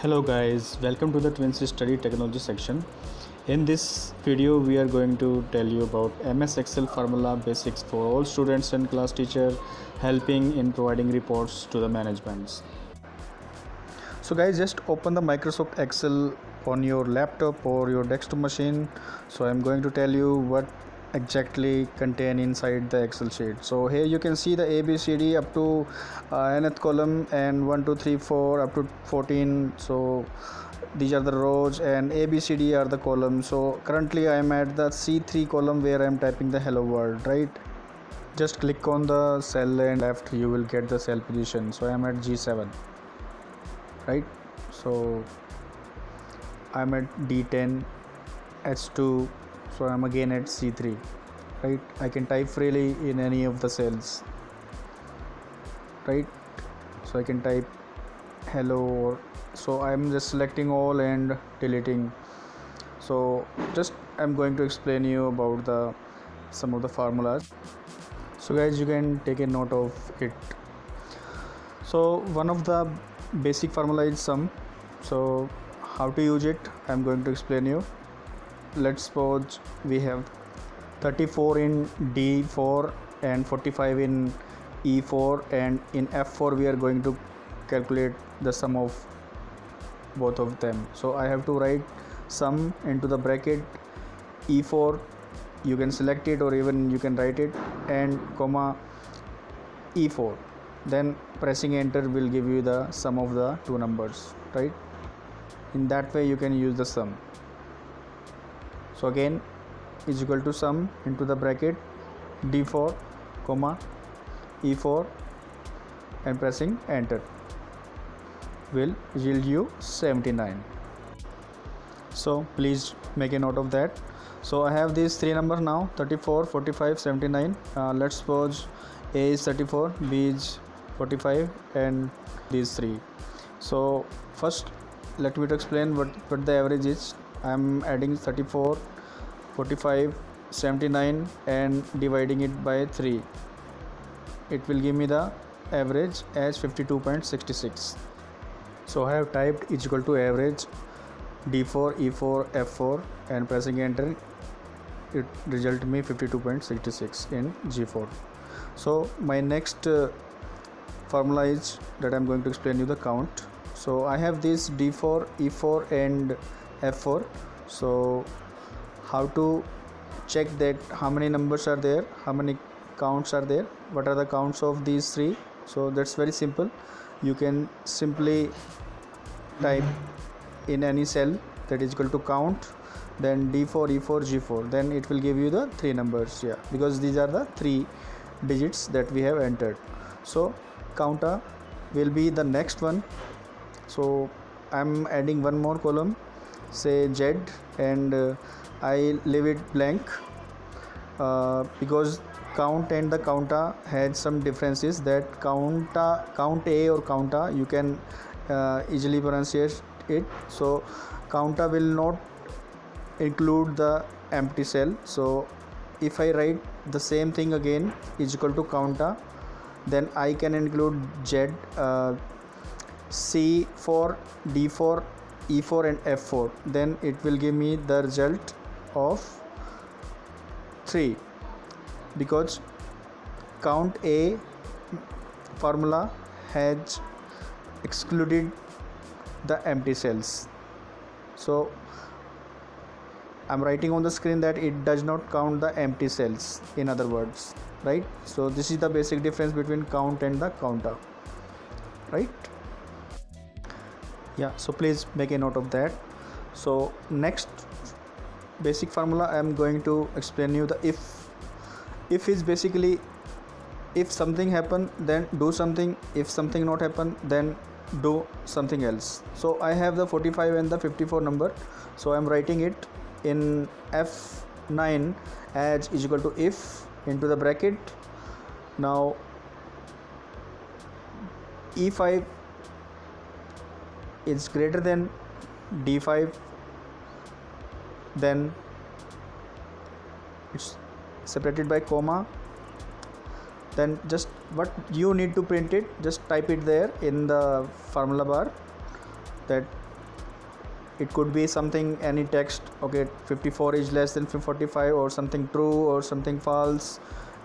Hello guys, welcome to the Twins Study Technology section. In this video we are going to tell you about MS Excel formula basics for all students and class teacher, helping in providing reports to the managements. So guys, just open the Microsoft Excel on your laptop or your desktop machine. So I'm going to tell you what exactly contain inside the Excel sheet. So here you can see the ABCD up to nth column and 1 2 3 4 up to 14. So these are the rows and ABCD are the columns. So currently I am at the C3 column where I am typing the hello world, right? Just click on the cell and left you will get the cell position. So I am at G7, right? So I'm at D10, H2, so I'm again at C3, right? I can type freely in any of the cells, right? So I can type hello, or so I'm just selecting all and deleting. So just I'm going to explain you about some of the formulas. So guys, you can take a note of it. So one of the basic formula is sum. So how to use it, I'm going to explain you. Let's suppose we have 34 in D4 and 45 in E4, and in F4 we are going to calculate the sum of both of them. So I have to write sum into the bracket E4, you can select it or even you can write it, and comma E4, then pressing enter will give you the sum of the two numbers, right? In that way you can use the sum. So again is equal to sum into the bracket D4 comma E4 and pressing enter will yield you 79. So please make a note of that. So I have these three numbers now, 34, 45, 79. Let's suppose A is 34, B is 45 and these three. So first let me explain what the average is. I am adding 34, 45, 79 and dividing it by 3. It will give me the average as 52.66. So I have typed is equal to average D4, E4, F4 and pressing enter, it result me 52.66 in G4. So my next formula is that I am going to explain you the count. So I have this D4, E4 and F4. So how to check that how many numbers are there, how many counts are there, what are the counts of these three? So that's very simple. You can simply type in any cell that is equal to count, then D4, E4, G4, then it will give you the three numbers, yeah, because these are the three digits that we have entered. So counter will be the next one. So I'm adding one more column, say Z, and I leave it blank because count and the counter had some differences. That count A or counter you can easily pronunciate it. So counter will not include the empty cell. So if I write the same thing again is equal to counter, then I can include Z, C4, D4, E4 and F4, then it will give me the result of 3, because count A formula has excluded the empty cells. So I'm writing on the screen that it does not count the empty cells, in other words, right? So this is the basic difference between count and the counter, right? Yeah, so please make a note of that. So next basic formula I am going to explain you the if. If is basically if something happen then do something, if something not happen then do something else. So I have the 45 and the 54 number, so I am writing it in F9 as is equal to if into the bracket. Now E5 is greater than D5, then it's separated by comma, then just what you need to print it, just type it there in the formula bar, that it could be something, any text. Okay, 54 is less than 45, or something true or something false.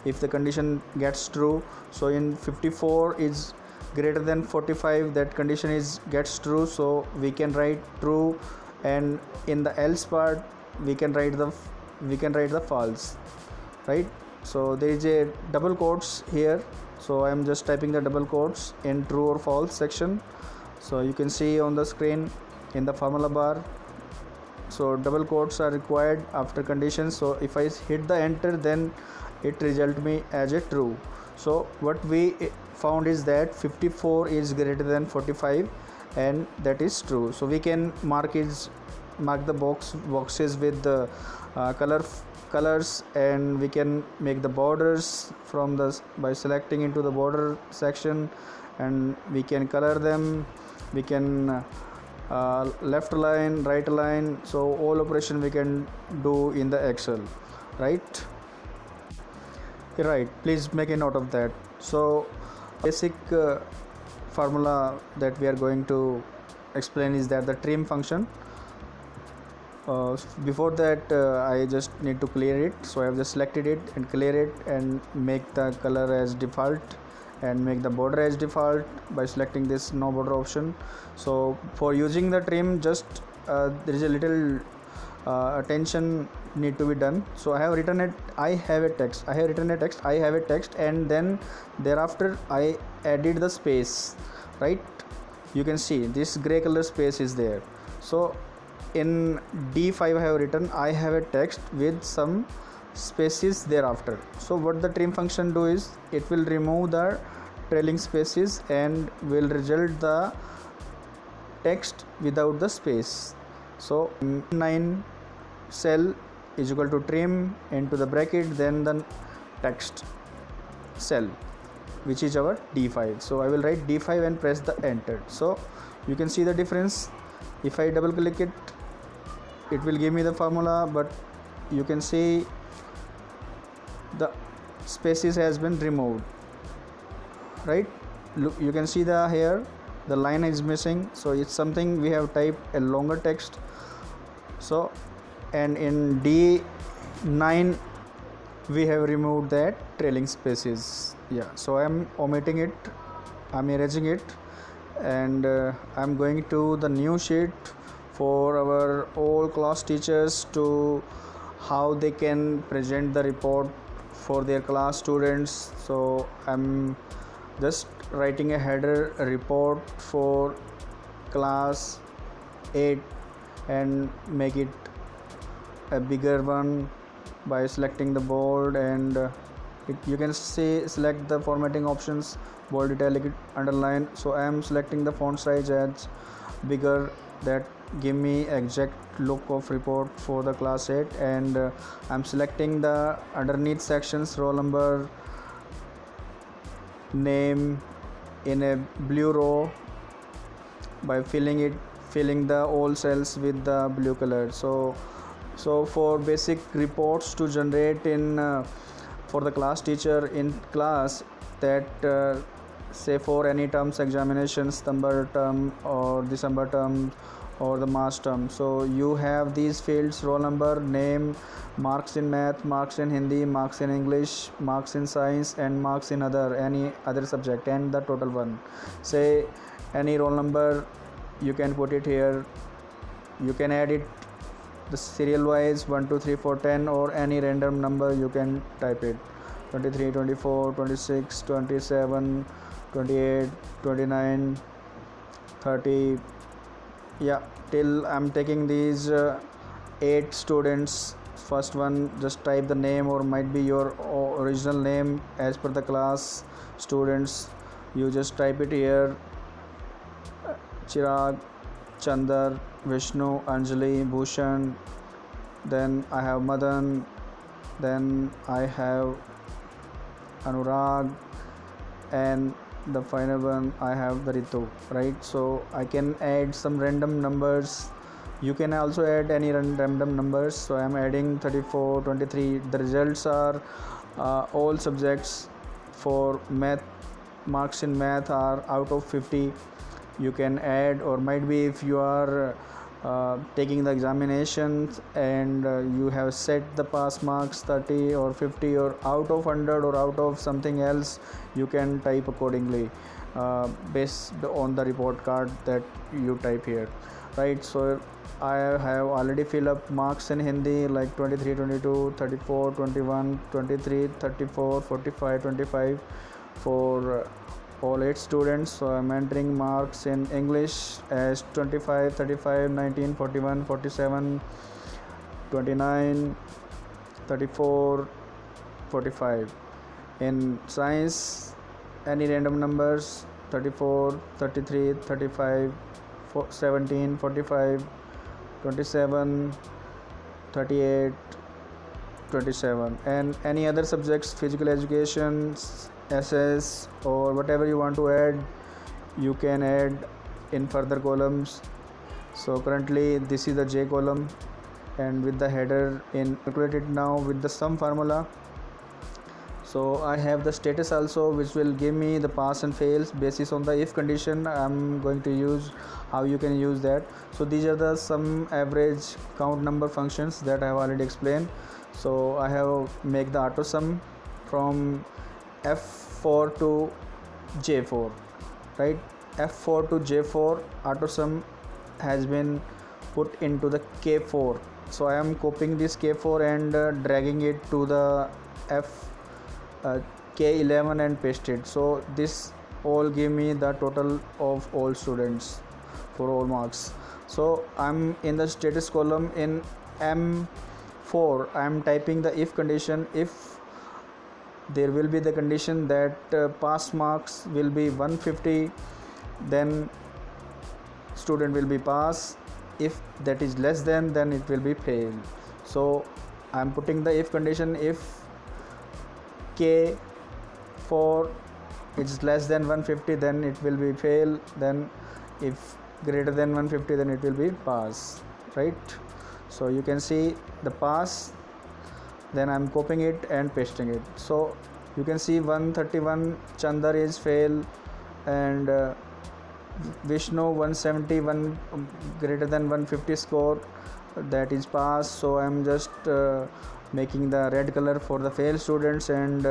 If the condition gets true, so in 54 is greater than 45, that condition is gets true, so we can write true, and in the else part we can write the false, right? So there is a double quotes here, so I am just typing the double quotes in true or false section. So you can see on the screen in the formula bar, so double quotes are required after conditions. So if I hit the enter, then it result me as a true. So what we found is that 54 is greater than 45, and that is true. So we can mark the boxes with the colors, and we can make the borders from by selecting into the border section, and we can color them. We can left line, right line, so all operation we can do in the Excel, right? Please make a note of that. So basic formula that we are going to explain is that the trim function. Before that, I just need to clear it, so I have just selected it and clear it, and make the color as default, and make the border as default by selecting this no border option. So for using the trim, just there is a little attention need to be done. So I have written it, I have a text, and then thereafter I added the space, right? You can see this gray color space is there. So in D5 I have written, I have a text with some spaces thereafter. So what the trim function do is, it will remove the trailing spaces and will result the text without the space. So 9 cell is equal to trim into the bracket, then the text cell, which is our D5. So I will write D5 and press the enter. So you can see the difference. If I double click it, it will give me the formula, but you can see the spaces has been removed, right? Look, you can see here the line is missing, so it's something we have typed a longer text. So, and in D9 we have removed that trailing spaces. So I am omitting it, I'm erasing it, and I'm going to the new sheet for our all class teachers to how they can present the report for their class students. So I'm just writing a header report for class 8 and make it a bigger one by selecting the bold, and you can say select the formatting options, bold, italic, underline. So I am selecting the font size as bigger, that give me exact look of report for the class 8, and I'm selecting the underneath sections roll number, name in a blue row by filling the all cells with the blue color. So for basic reports to generate in for the class teacher in class, that say for any terms examinations, September term or December term or the March term, so you have these fields: roll number, name, marks in math, marks in Hindi, marks in English, marks in science, and marks in any other subject, and the total one. Say any roll number, you can put it here, you can add it the serial wise 1 2 3 4 10, or any random number you can type it: 23, 24, 26, 27, 28, 29, 30, till I'm taking these 8 students. First one, just type the name, or might be your original name as per the class students. You just type it here: Chirag, Chandar, Vishnu, Anjali, Bhushan, then I have Madan, then I have Anurag, and the final one I have the Ritu, right? So I can add some random numbers. You can also add any random numbers. So I am adding 34, 23. The results are all subjects for math. Marks in math are out of 50. You can add, or might be if you are taking the examinations, and you have set the pass marks 30 or 50 or out of 100 or out of something else, you can type accordingly based on the report card that you type here, right? So I have already filled up marks in Hindi like 23, 22, 34, 21, 23, 34, 45, 25 for all 8 students. So I'm entering marks in English as 25, 35, 19, 41, 47, 29, 34, 45. In science, any random numbers 34, 33, 35, 17, 45, 27, 38, 27. And any other subjects, physical education, SS, or whatever you want to add, you can add in further columns. So currently this is the J column, and with the header in calculated now with the sum formula. So I have the status also, which will give me the pass and fails basis on the if condition. I'm going to use how you can use that. So these are the sum, average, count number functions that I have already explained. So I have make the auto sum from F4 to J4, right? F4 to J4 auto sum has been put into the K4. So I am copying this K4 and dragging it to the K11 and paste it. So this all give me the total of all students for all marks. So I'm in the status column in M4. I'm typing the if condition. If there will be the condition that pass marks will be 150, then student will be pass. If that is less than, then it will be fail. So I'm putting the if condition. If K4 is less than 150, then it will be fail. Then if greater than 150, then it will be pass, right? So you can see the pass, then I'm copying it and pasting it. So you can see 131 Chandar is fail, and Vishnu 171 greater than 150 score, that is pass. So I'm just making the red color for the fail students and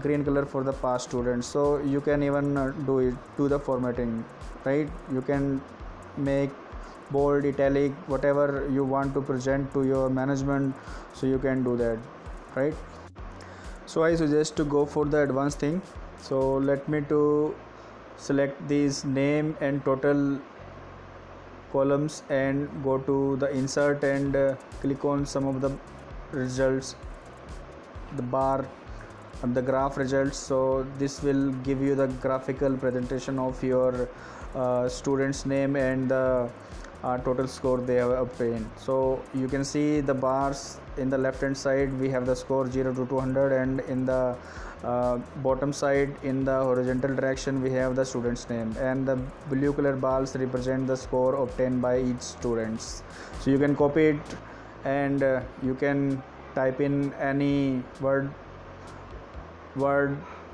green color for the pass students. So you can even do the formatting, right? You can make bold, italic, whatever you want to present to your management, so you can do that, right? So I suggest to go for the advanced thing. So let me to select these name and total columns and go to the insert and click on some of the results, the bar and the graph results. So this will give you the graphical presentation of your student's name and the total score they have obtained. So you can see the bars in the left hand side, we have the score 0 to 200, and in the bottom side in the horizontal direction we have the student's name, and the blue color bars represent the score obtained by each students. So you can copy it and you can type in any word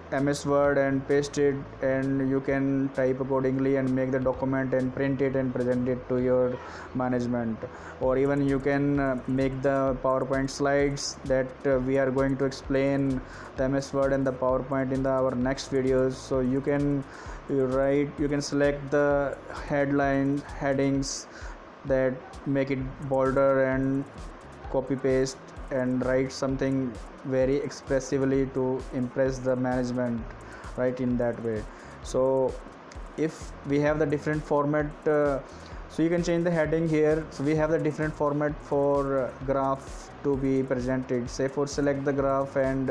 MS Word and paste it, and you can type accordingly and make the document and print it and present it to your management. Or even you can make the PowerPoint slides that we are going to explain the MS Word and the PowerPoint in our next videos. So you can select the headline headings that make it bolder and copy paste and write something very expressively to impress the management, right, in that way. So if we have the different format, so you can change the heading here. So we have the different format for graph to be presented. Say for select the graph, and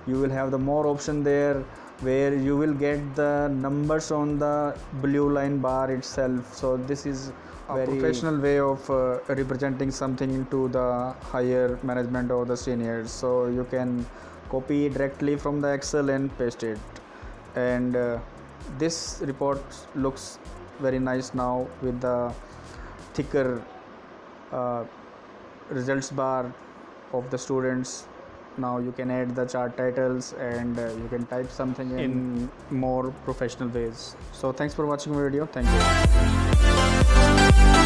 you will have the more option there where you will get the numbers on the blue line bar itself. So this is a very professional way of representing something to the higher management or the seniors. So you can copy directly from the Excel and paste it, and this report looks very nice now with the thicker results bar of the students Now you can add the chart titles, and you can type something in more professional ways. So thanks for watching my video. Thank you.